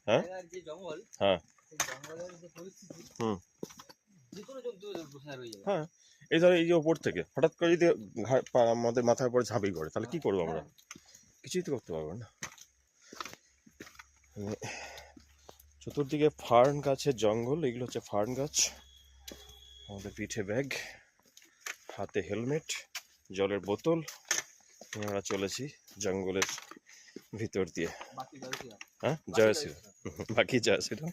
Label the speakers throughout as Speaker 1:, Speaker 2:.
Speaker 1: হ্যাঁ
Speaker 2: যে জঙ্গল,
Speaker 1: হ্যাঁ
Speaker 2: সেই জঙ্গলের যে পরিস্থিতি,
Speaker 1: হুম
Speaker 2: যে কোনো জন্তু বসে রয়ে যাবে।
Speaker 1: হ্যাঁ এই ধরো এই যে ওপর থেকে হঠাৎ করে যদি আমাদের মাথার উপরে ঝাঁপিয়ে পড়ে তাহলে কি করবো আমরা? কিছুই তো করতে পারবো না। মানে চতুর্দিকে ফার্ন গাছের জঙ্গল, এগুলো হচ্ছে ফার্ন গাছ। আমাদের পিঠে ব্যাগ, হাতে হেলমেট, জলের বোতল, আমরা চলেছি জঙ্গলের ভিতর দিয়ে।
Speaker 2: বাকি জলটি
Speaker 1: হ্যাঁ জয় শ্রীরাম। বাকি জয় শ্রীরাম।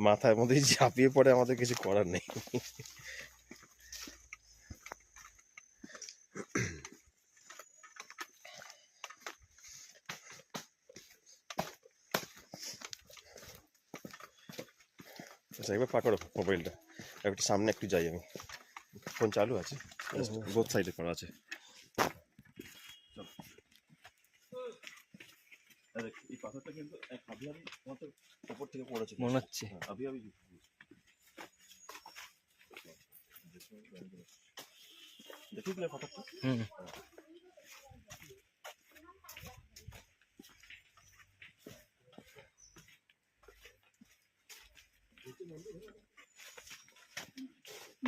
Speaker 1: মাথার মধ্যে ঝাঁপিয়ে পড়ে আমাদের কিছু করার নেই। আচ্ছা একবার পাকড়ো মোবাইলটা, একটু সামনে একটু যাই আমি। ফোন চালু আছে, বোথ সাইডে করা আছে। এই পাথরটা কিন্তু আবি আবি মতো উপর থেকে পড়েছে
Speaker 2: মনে হচ্ছে।
Speaker 1: আবি আবি দেখি দিলে পাথরটা।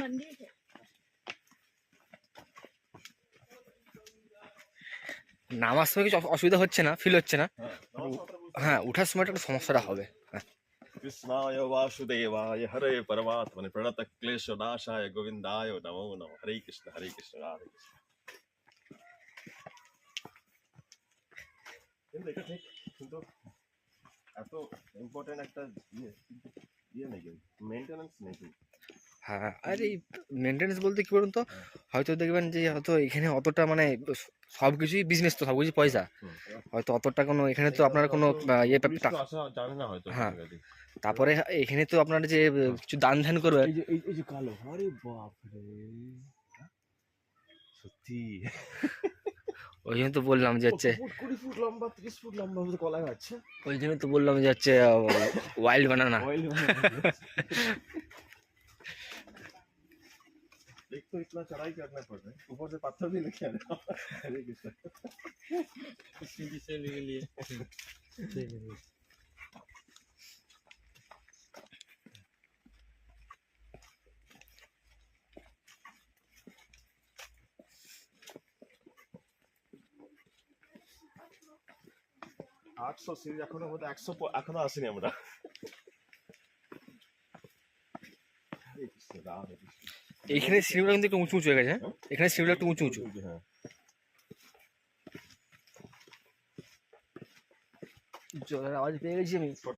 Speaker 3: मंदिर है।
Speaker 2: নামার সময় কিছু অসুবিধা হচ্ছে না, ফিল হচ্ছে না। হ্যাঁ, ওঠার সময়টা একটু সমস্যাটা হবে।
Speaker 1: কৃষ্ণায় বাসুদেবায় হরে পরমাত্মনে প্রণত ক্লেশ নাশায় গোবিন্দায় নমো নমঃ। হরে কৃষ্ণ রাধে কৃষ্ণ। কিন্তু এটা ঠিক, কিন্তু এত ইম্পর্টেন্ট একটা ইয়ে নেই, কিন্তু মেনটেন্যান্স নেই।
Speaker 2: হ্যাঁ, আর এই মেনটেন্যান্স বলতে কি বলুন তো, হয়তো দেখবেন যে হয়তো এখানে অতটা মানে সব কিছুই বিজনেস, তো সব কিছু পয়সা, হয়তো অতটা কোনো এখানে তো আপনার কোনো ইয়ে
Speaker 1: জানে না হয়তো।
Speaker 2: হ্যাঁ, তারপরে এখানে তো আপনার যে কিছু দান ধ্যান করবে।
Speaker 1: এই যে কালো, আরে বাপ রে, সত্যি
Speaker 2: ওই জন্য তো বললাম যে হচ্ছে
Speaker 1: 20 ফুট লম্বা, 30 ফুট লম্বা কলা গাছ।
Speaker 2: ওই জন্য তো বললাম যে হচ্ছে ওয়াইল্ড বানানা।
Speaker 1: एक तो इतना चढ़ाई करना पड़ रहा है, ऊपर से पत्थर भी लेके आना। हरे कृष्ण।
Speaker 2: के लिए ठीक है।
Speaker 1: 800 সিরিজ এখনো বোধহয় 100 এখনো আসেনি আমরা।
Speaker 2: এখানে সিঁড়িগুলো কিন্তু একটু উঁচু উঁচু হয়ে গেছে। এখানে সিঁড়িগুলো একটু উঁচু উঁচু।
Speaker 1: হ্যাঁ,
Speaker 2: জলের আওয়াজ পেয়ে গেছি আমি।